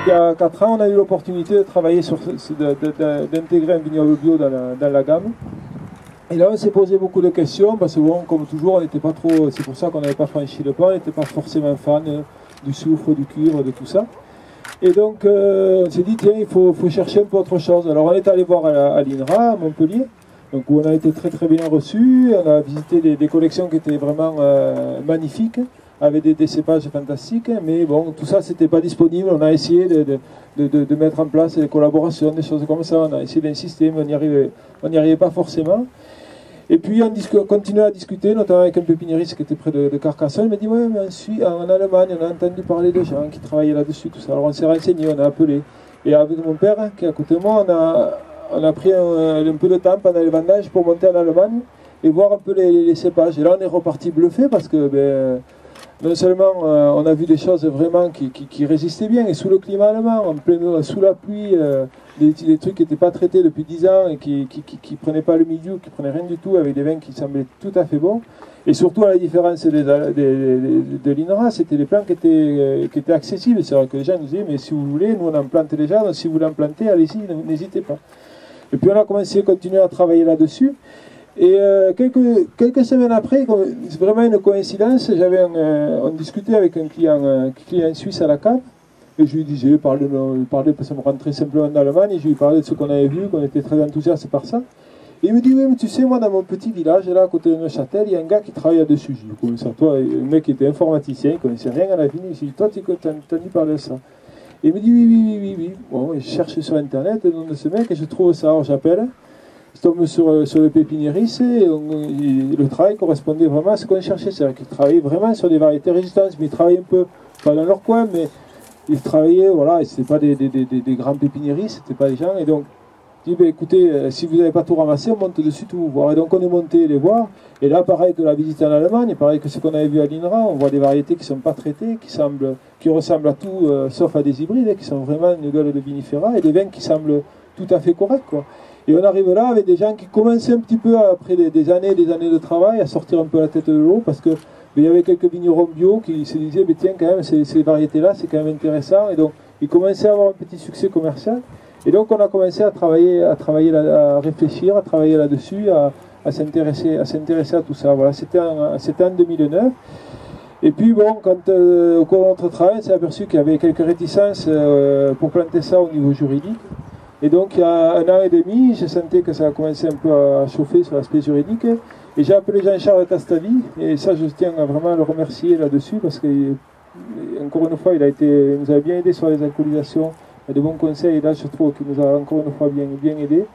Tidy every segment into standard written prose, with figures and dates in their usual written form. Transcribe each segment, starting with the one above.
il y a 4 ans, on a eu l'opportunité de travailler sur, d'intégrer un vignoble bio dans la gamme. Et là, on s'est posé beaucoup de questions, parce que bon, comme toujours, on n'était pas trop, c'est pour ça qu'on n'avait pas franchi le pas, on n'était pas forcément fan du soufre, du cuivre, de tout ça. Et donc, on s'est dit, tiens, il faut chercher un peu autre chose. Alors, on est allé voir à l'INRA, à Montpellier, donc, où on a été très très bien reçus. On a visité des collections qui étaient vraiment magnifiques, avec des cépages fantastiques, mais bon, tout ça, c'était pas disponible. On a essayé de mettre en place des collaborations, des choses comme ça. On a essayé d'insister, mais on n'y arrivait pas forcément. Et puis on continuait à discuter, notamment avec un pépiniériste qui était près de Carcassonne. Il m'a dit, ouais, mais en Allemagne, on a entendu parler de gens qui travaillaient là-dessus, tout ça. Alors on s'est renseigné, on a appelé. Et avec mon père, qui est à côté de moi, on a pris un peu de temps pendant les vendanges pour monter en Allemagne et voir un peu les cépages. Et là, on est reparti bluffé parce que non seulement on a vu des choses vraiment qui résistaient bien, et sous le climat allemand, sous la pluie, des trucs qui n'étaient pas traités depuis 10 ans et qui ne prenaient pas le milieu, qui ne prenaient rien du tout, avec des vins qui semblaient tout à fait bons. Et surtout, à la différence de l'INRA, c'était des plants qui étaient accessibles. C'est vrai que les gens nous disaient, mais si vous voulez, nous on en plante déjà, donc si vous voulez en planter, allez-y, n'hésitez pas. Et puis on a commencé à continuer à travailler là-dessus. Et quelques semaines après, c'est vraiment une coïncidence, on discutait avec un client suisse à la cave, et je lui disais, parce que ça me rentrait simplement d'Allemagne, et je lui parlais de ce qu'on avait vu, qu'on était très enthousiastes par ça. Et il me dit, oui, mais tu sais, moi, dans mon petit village, là, à côté de Neuchâtel, il y a un gars qui travaille là-dessus. Je lui dis, comment ça, toi, le mec était informaticien, il ne connaissait rien à la vigne. Je lui dis, toi, tu as entendu parler de ça? Et il me dit, oui. Bon, je cherche sur Internet le nom de ce mec, et je trouve ça, alors j'appelle. Je tombe sur le pépiniériste, et le travail correspondait vraiment à ce qu'on cherchait. C'est-à-dire qu'il travaillait vraiment sur des variétés résistantes, mais il travaillait un peu, pas dans leur coin, mais ils travaillaient, voilà, et c'était pas des grands pépiniéristes, c'était pas des gens, et donc, je dis, ben, écoutez, si vous n'avez pas tout ramassé, on monte dessus tout vous voir. Et donc on est monté les voir, et là, pareil que la visite en Allemagne, pareil que ce qu'on avait vu à l'INRA, on voit des variétés qui ne sont pas traitées, qui ressemblent à tout, sauf à des hybrides, qui sont vraiment une gueule de vinifera, et des vins qui semblent tout à fait corrects, quoi. Et on arrive là avec des gens qui commençaient un petit peu, après des années de travail, à sortir un peu la tête de l'eau, parce que il y avait quelques vignerons bio qui se disaient, tiens, quand même, ces variétés-là, c'est quand même intéressant. Et donc, ils commençaient à avoir un petit succès commercial. Et donc, on a commencé à réfléchir, à travailler là-dessus, à s'intéresser à tout ça. Voilà, c'était en 2009. Et puis, bon, au cours de notre travail, on s'est aperçu qu'il y avait quelques réticences pour planter ça au niveau juridique. Et donc, il y a 1 an et demi, je sentais que ça a commencé un peu à chauffer sur l'aspect juridique. Et j'ai appelé Jean-Charles Tastavi, et ça, je tiens vraiment à le remercier là-dessus, parce que, encore une fois, il nous a bien aidé sur les alcoolisations, il a de bons conseils, et là, je trouve qu'il nous a encore une fois bien aidé.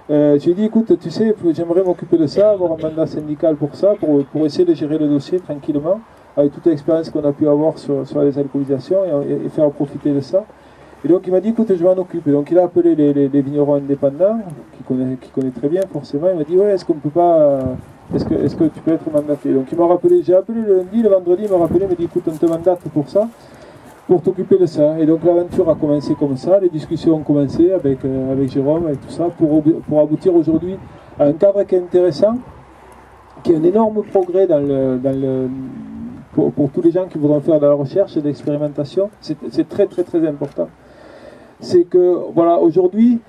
Je lui ai dit, écoute, tu sais, j'aimerais m'occuper de ça, avoir un mandat syndical pour ça, pour essayer de gérer le dossier tranquillement, avec toute l'expérience qu'on a pu avoir sur les alcoolisations, et faire profiter de ça. Et donc il m'a dit, écoute, je m'en occupe. Et donc il a appelé les vignerons indépendants, qui connaît très bien forcément. Il m'a dit, ouais, est-ce qu'on peut pas, est-ce que tu peux être mandaté? Donc il m'a rappelé, j'ai appelé le lundi, le vendredi, il m'a rappelé, il m'a dit, écoute, on te mandate pour ça, pour t'occuper de ça. Et donc l'aventure a commencé comme ça, les discussions ont commencé avec Jérôme, avec tout ça, pour aboutir aujourd'hui à un cadre qui est intéressant, qui est un énorme progrès pour tous les gens qui voudront faire de la recherche et de l'expérimentation. C'est très très important. C'est que, voilà, aujourd'hui,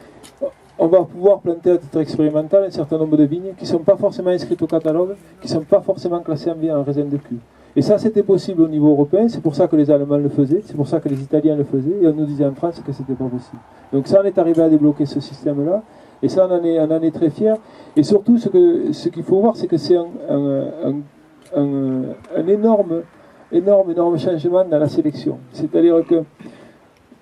on va pouvoir planter à titre expérimental un certain nombre de vignes qui ne sont pas forcément inscrites au catalogue, qui ne sont pas forcément classées en raisin de cuve. Et ça, c'était possible au niveau européen, c'est pour ça que les Allemands le faisaient, c'est pour ça que les Italiens le faisaient, et on nous disait en France que c'était pas possible. Donc ça, on est arrivé à débloquer ce système-là, et ça, on en est très fiers. Et surtout, ce qu'il faut voir, c'est que c'est un énorme changement dans la sélection. C'est-à-dire que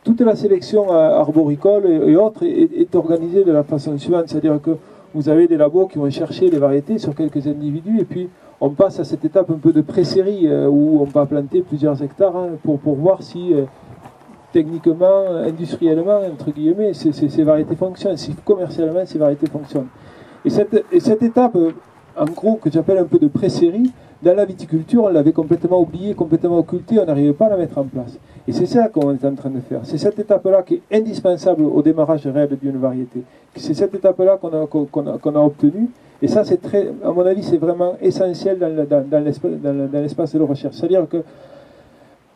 toute la sélection arboricole et autres est organisée de la façon suivante, c'est-à-dire que vous avez des labos qui vont chercher les variétés sur quelques individus, et puis on passe à cette étape un peu de pré-série où on va planter plusieurs hectares pour voir si techniquement, industriellement, entre guillemets, ces variétés fonctionnent, si commercialement ces variétés fonctionnent. Et cette étape, en gros, que j'appelle un peu de pré-série, dans la viticulture, on l'avait complètement oublié, complètement occulté, on n'arrivait pas à la mettre en place. Et c'est ça qu'on est en train de faire. C'est cette étape-là qui est indispensable au démarrage réel d'une variété. C'est cette étape-là qu'on a obtenue. Et ça, c'est très, à mon avis, c'est vraiment essentiel dans l'espace de recherche. C'est-à-dire qu'à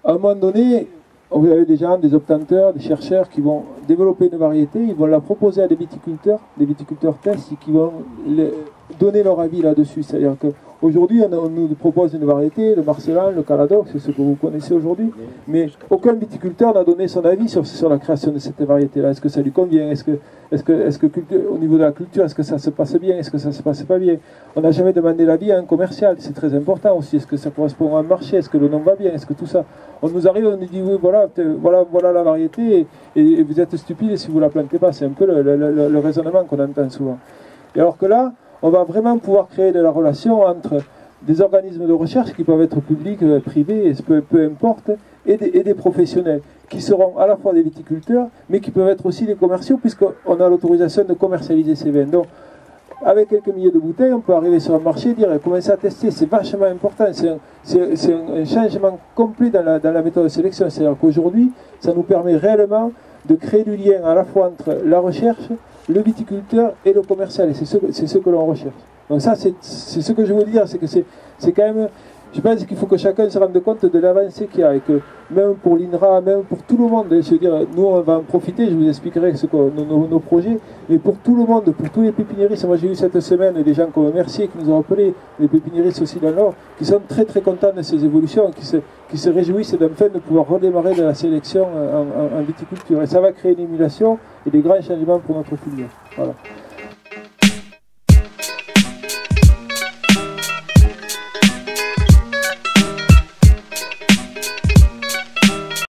un moment donné, vous avez des gens, des obtenteurs, des chercheurs qui vont développer une variété, ils vont la proposer à des viticulteurs tests, qui vont donner leur avis là-dessus. C'est-à-dire qu'aujourd'hui, on nous propose une variété, le Marcellan, le Caladoc, c'est ce que vous connaissez aujourd'hui, mais aucun viticulteur n'a donné son avis sur la création de cette variété-là. Est-ce que ça lui convient? Est-ce que au niveau de la culture, est-ce que ça se passe bien? Est-ce que ça se passe pas bien? On n'a jamais demandé l'avis à un commercial, c'est très important aussi. Est-ce que ça correspond à un marché? Est-ce que le nom va bien? Est-ce que tout ça? On nous arrive, on nous dit, oui, voilà la variété, et vous êtes stupide si vous ne la plantez pas. C'est un peu le raisonnement qu'on entend souvent. Et alors que là, on va vraiment pouvoir créer de la relation entre des organismes de recherche qui peuvent être publics, privés, peu importe, et des professionnels qui seront à la fois des viticulteurs, mais qui peuvent être aussi des commerciaux, puisqu'on a l'autorisation de commercialiser ces vins. Donc, avec quelques milliers de bouteilles, on peut arriver sur un marché et dire, commencer à tester, c'est vachement important. C'est un changement complet dans la méthode de sélection. C'est-à-dire qu'aujourd'hui, ça nous permet réellement de créer du lien à la fois entre la recherche, le viticulteur et le commercial. Et c'est ce que l'on recherche. Donc ça, c'est ce que je veux dire, c'est que c'est quand même... Je pense qu'il faut que chacun se rende compte de l'avancée qu'il y a, et que même pour l'INRA, même pour tout le monde, je veux dire, nous on va en profiter, je vous expliquerai nos projets, mais pour tout le monde, pour tous les pépiniéristes, moi j'ai eu cette semaine des gens comme Mercier qui nous ont appelés, les pépiniéristes aussi dans le Nord, qui sont très très contents de ces évolutions, qui se réjouissent d'enfin de pouvoir redémarrer de la sélection en viticulture. Et ça va créer une émulation et des grands changements pour notre filière. Voilà.